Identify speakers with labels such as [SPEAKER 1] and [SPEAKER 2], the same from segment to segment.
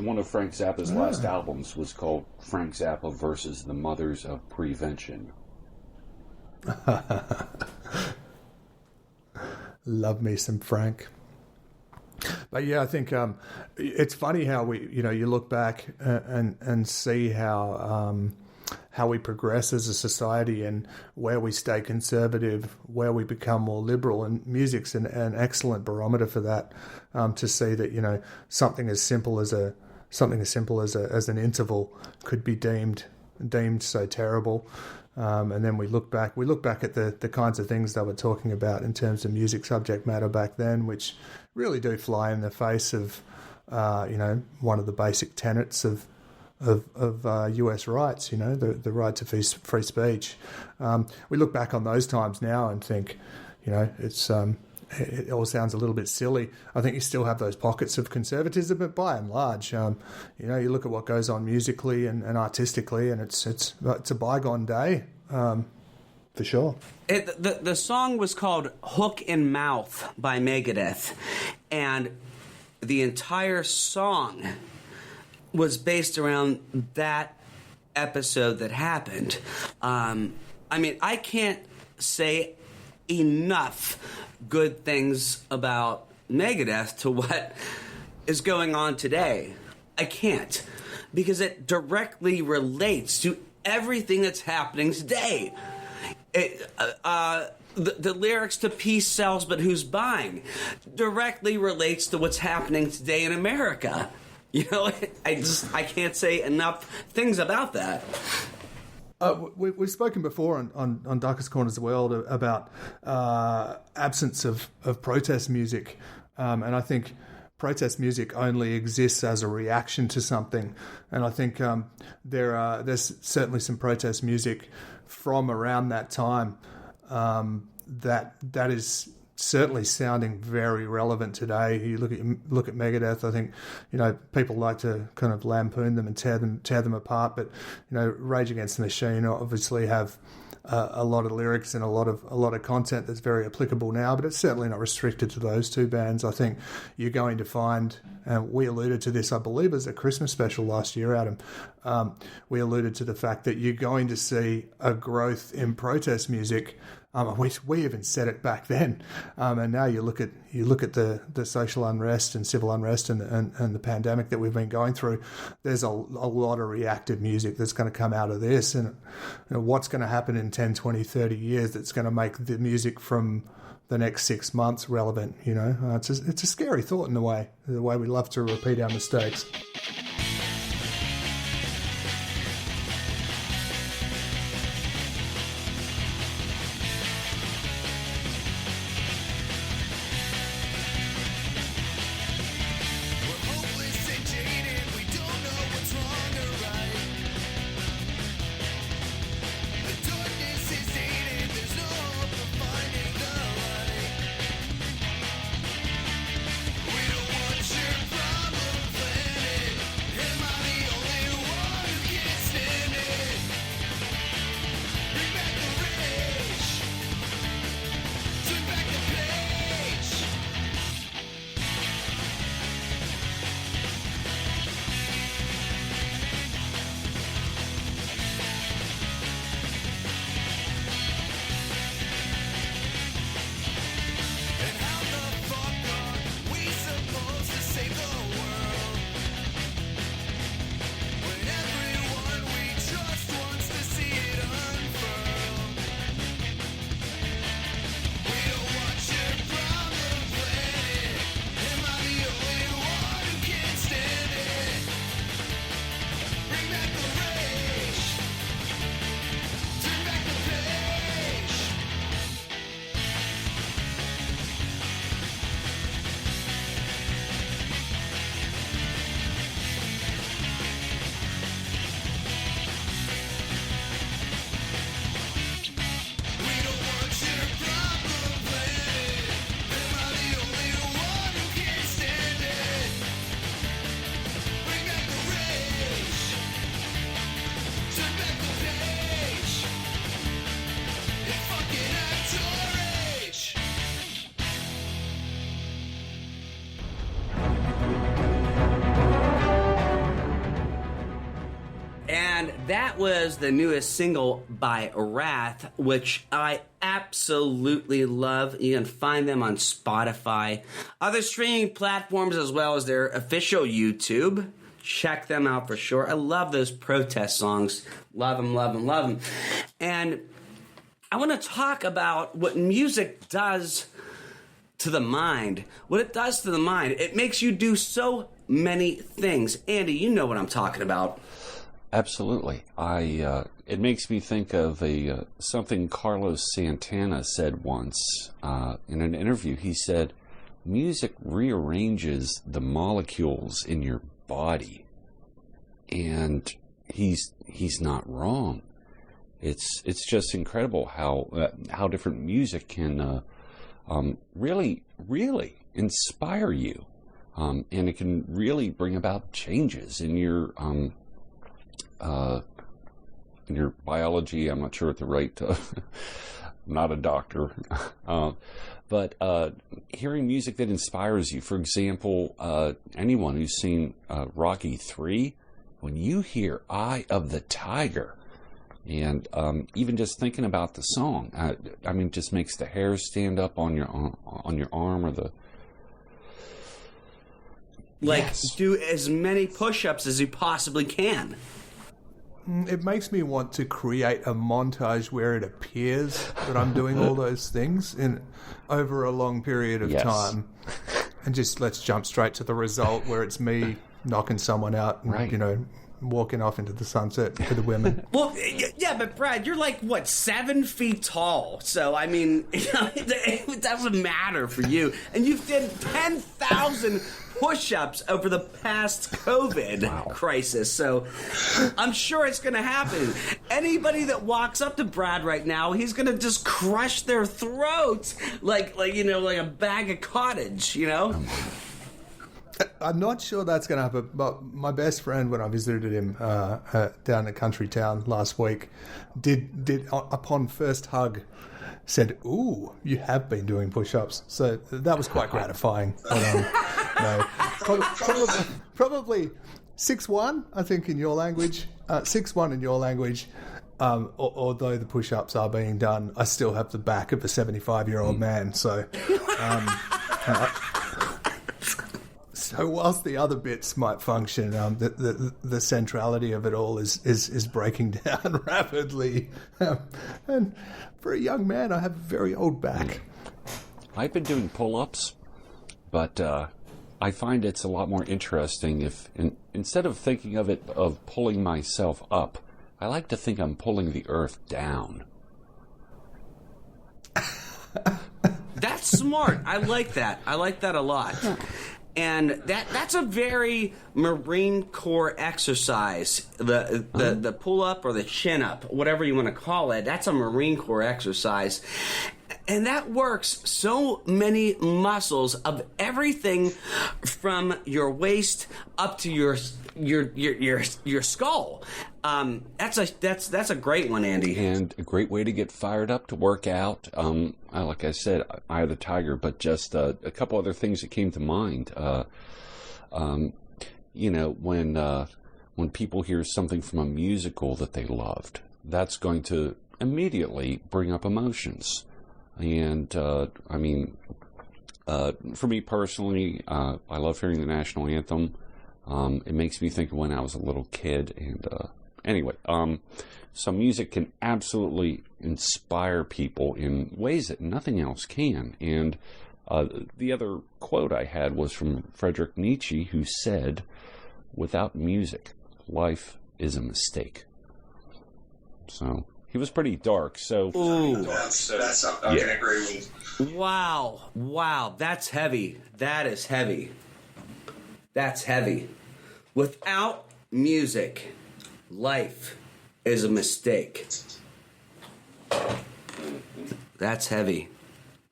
[SPEAKER 1] one of Frank Zappa's last albums was called Frank Zappa versus the Mothers of Prevention.
[SPEAKER 2] Love me some Frank. But yeah, I think it's funny how you look back and see how we progress as a society and where we stay conservative, where we become more liberal, and music's an excellent barometer for that. To see that something as simple as an interval could be deemed so terrible. And then we look back at the kinds of things they were talking about in terms of music subject matter back then, which really do fly in the face of, one of the basic tenets of US rights, the right to free speech. We look back on those times now and think, it all sounds a little bit silly. I think you still have those pockets of conservatism, but by and large, you look at what goes on musically and artistically, and it's a bygone day, for sure.
[SPEAKER 3] The song was called Hook in Mouth by Megadeth, and the entire song was based around that episode that happened. I can't say enough good things about Megadeth to what is going on today. I can't, because it directly relates to everything that's happening today. The lyrics to Peace Sells But Who's Buying directly relates to what's happening today in America. I can't say enough things about that.
[SPEAKER 2] We've spoken before on Darkest Corners of the World about absence of protest music, and I think protest music only exists as a reaction to something. And I think there's certainly some protest music from around that time that is certainly sounding very relevant today. You look at Megadeth. I think people like to kind of lampoon them and tear them apart, but Rage Against the Machine obviously have a lot of lyrics and a lot of content that's very applicable now, but it's certainly not restricted to those two bands. I think you're going to find, and we alluded to this, I believe, as a Christmas special last year, Adam. We alluded to the fact that you're going to see a growth in protest music. We even said it back then, and now you look at the social unrest and civil unrest and the pandemic that we've been going through. There's a lot of reactive music that's going to come out of this, and what's going to happen in 10, 20, 30 years that's going to make the music from the next 6 months relevant. It's a scary thought in the way we love to repeat our mistakes.
[SPEAKER 3] And that was the newest single by Wrath, which I absolutely love. You can find them on Spotify, other streaming platforms, as well as their official YouTube. Check them out for sure. I love those protest songs. Love them, love them, love them. And I want to talk about what music does to the mind. What it does to the mind. It makes you do so many things. Andy, you know what I'm talking about.
[SPEAKER 1] Absolutely. It makes me think of something Carlos Santana said once in an interview. He said, music rearranges the molecules in your body. And he's not wrong. It's just incredible how different music can really inspire you. And it can really bring about changes in your biology. I'm not sure what the right, I'm not a doctor, but hearing music that inspires you. For example, anyone who's seen Rocky III, when you hear Eye of the Tiger, and even just thinking about the song, I mean, just makes the hairs stand up on your arm or the.
[SPEAKER 3] Do as many push-ups as you possibly can.
[SPEAKER 2] It makes me want to create a montage where it appears that I'm doing all those things over a long period of time. And just let's jump straight to the result where it's me knocking someone out and, walking off into the sunset with the women.
[SPEAKER 3] Well, yeah, but Brad, you're like, 7 feet tall. So, I mean, it doesn't matter for you. And you've done 10,000 push-ups over the past COVID crisis. So, I'm sure it's going to happen. Anybody that walks up to Brad right now, he's going to just crush their throats like a bag of cottage,
[SPEAKER 2] I'm not sure that's going to happen, but my best friend, when I visited him down in a country town last week, did upon first hug, said, "Ooh, you have been doing push-ups." So that was quite gratifying. But, probably 6'1", I think, in your language. 6'1" in your language. Although the push-ups are being done, I still have the back of a 75-year-old man. So. So whilst the other bits might function, the centrality of it all is breaking down rapidly. And for a young man, I have a very old back.
[SPEAKER 1] I've been doing pull-ups, but I find it's a lot more interesting if, instead of thinking of pulling myself up, I like to think I'm pulling the earth down.
[SPEAKER 3] That's smart. I like that. I like that a lot. And that's a very Marine Corps exercise. The pull up or the chin up, whatever you want to call it. That's a Marine Corps exercise. And that works so many muscles of everything from your waist up to your skull. That's a great one, Andy.
[SPEAKER 1] And a great way to get fired up to work out. Like I said, Eye of the Tiger, but just a couple other things that came to mind. When people hear something from a musical that they loved, that's going to immediately bring up emotions. And, for me personally, I love hearing the national anthem. It makes me think of when I was a little kid. And so music can absolutely inspire people in ways that nothing else can. And the other quote I had was from Friedrich Nietzsche, who said, "Without music, life is a mistake." So he was pretty dark. So
[SPEAKER 4] that's I can agree with.
[SPEAKER 3] Wow, that's heavy. That is heavy. That's heavy. Without music, life is a mistake. That's heavy.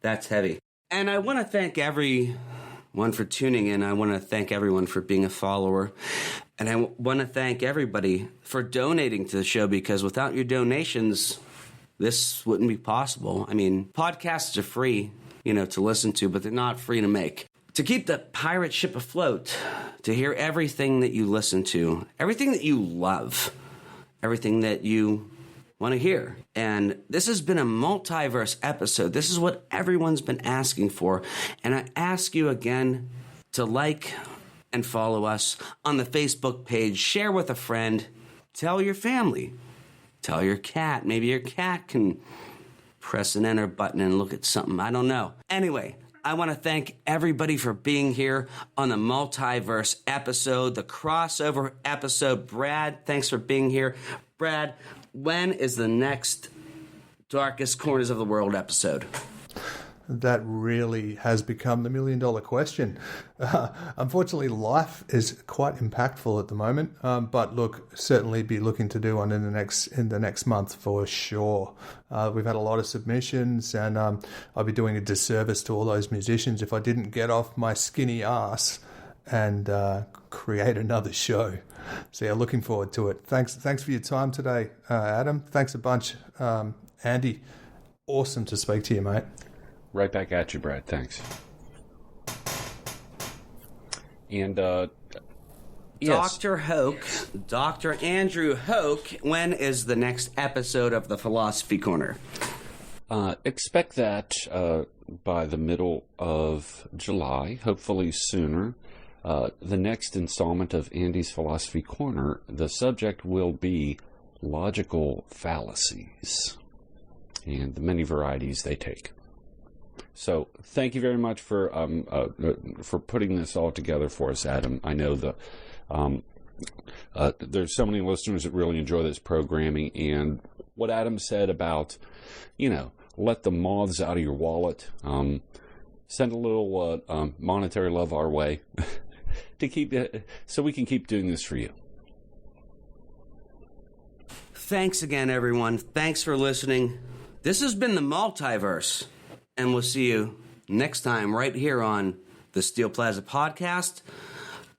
[SPEAKER 3] That's heavy. And I want to thank everyone for tuning in. I want to thank everyone for being a follower. And I want to thank everybody for donating to the show, because without your donations, this wouldn't be possible. I mean, podcasts are free, to listen to, but they're not free to make. To keep the pirate ship afloat, to hear everything that you listen to, everything that you love, everything that you want to hear. And this has been a multiverse episode. This is what everyone's been asking for. And I ask you again to like and follow us on the Facebook page. Share with a friend. Tell your family. Tell your cat. Maybe your cat can press an enter button and look at something. I don't know. Anyway, I want to thank everybody for being here on the multiverse episode, the crossover episode. Brad, thanks for being here. Brad, when is the next Darkest Corners of the World episode?
[SPEAKER 2] That really has become the $1 million question. Unfortunately, life is quite impactful at the moment. But look, certainly be looking to do one in the next month for sure. We've had a lot of submissions, and I'll be doing a disservice to all those musicians if I didn't get off my skinny ass and create another show. So yeah, looking forward to it. Thanks for your time today, Adam. Thanks a bunch, Andy. Awesome to speak to you, mate.
[SPEAKER 1] Right back at you, Brad. Thanks. And, yes.
[SPEAKER 3] Dr. Hoke, Dr. Andrew Hoke, when is the next episode of the Philosophy Corner?
[SPEAKER 1] Expect that by the middle of July, hopefully sooner. The next installment of Andy's Philosophy Corner, the subject will be logical fallacies and the many varieties they take. So, thank you very much for putting this all together for us, Adam. I know there's so many listeners that really enjoy this programming, and what Adam said about, let the moths out of your wallet. Send a little monetary love our way to keep so we can keep doing this for you.
[SPEAKER 3] Thanks again, everyone. Thanks for listening. This has been the Multiverse. And we'll see you next time right here on the Steel Plaza Podcast,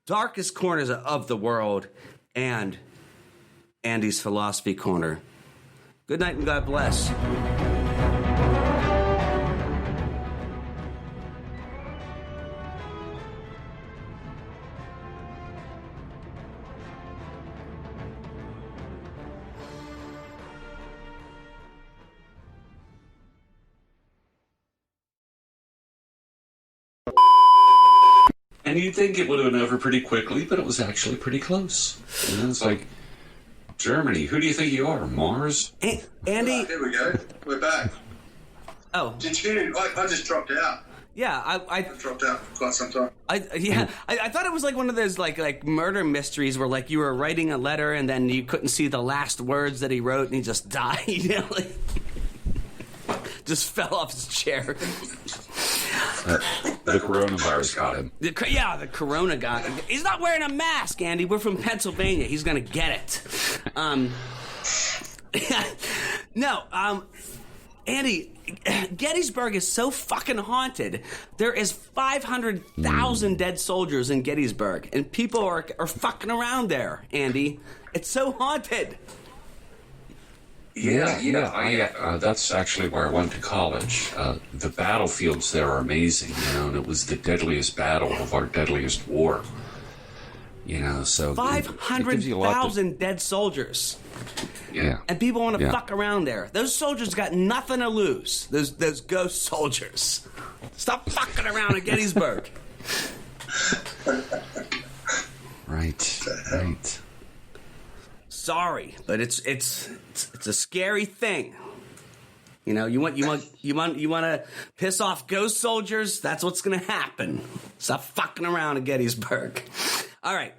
[SPEAKER 3] Darkest Corners of the World, and Andy's Philosophy Corner. Good night and God bless.
[SPEAKER 1] And you'd think it would have been over pretty quickly, but it was actually pretty close. It's like, Germany, who do you think you are, Mars?
[SPEAKER 3] Andy?
[SPEAKER 4] Here we go. We're back.
[SPEAKER 3] Oh.
[SPEAKER 4] Did you? I just dropped out.
[SPEAKER 3] Yeah, I
[SPEAKER 4] dropped out for quite some time.
[SPEAKER 3] I thought it was like one of those like murder mysteries where like you were writing a letter and then you couldn't see the last words that he wrote and he just died. Just fell off his chair.
[SPEAKER 1] The coronavirus got him.
[SPEAKER 3] The corona got him. He's not wearing a mask, Andy. We're from Pennsylvania. He's going to get it. Andy, Gettysburg is so fucking haunted. There is 500,000 dead soldiers in Gettysburg, and people are fucking around there, Andy. It's so haunted.
[SPEAKER 1] Yeah. That's actually where I went to college. The battlefields there are amazing, and it was the deadliest battle of our deadliest war. So
[SPEAKER 3] 500,000 dead soldiers.
[SPEAKER 1] Yeah.
[SPEAKER 3] And people want to fuck around there. Those soldiers got nothing to lose. Those ghost soldiers. Stop fucking around at Gettysburg.
[SPEAKER 1] Right.
[SPEAKER 3] Sorry, but it's a scary thing. You want to piss off ghost soldiers? That's what's going to happen. Stop fucking around at Gettysburg. All right.